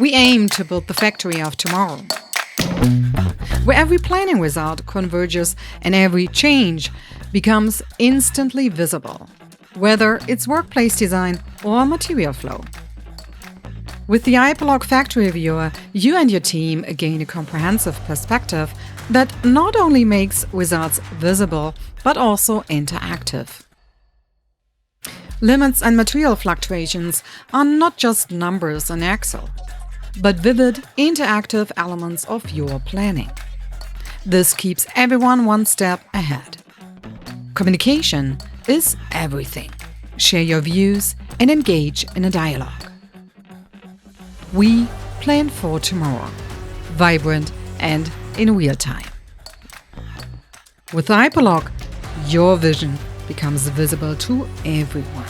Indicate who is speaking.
Speaker 1: We aim to build the factory of tomorrow, where every planning result converges and every change becomes instantly visible, whether it's workplace design or material flow. With the ipolog Factory Viewer, you and your team gain a comprehensive perspective that not only makes results visible, but also interactive. Limits and material fluctuations are not just numbers in Excel, but vivid, interactive elements of your planning. This keeps everyone one step ahead. Communication is everything. Share your views and engage in a dialogue. We plan for tomorrow, vibrant and in real time. With ipolog, your vision becomes visible to everyone.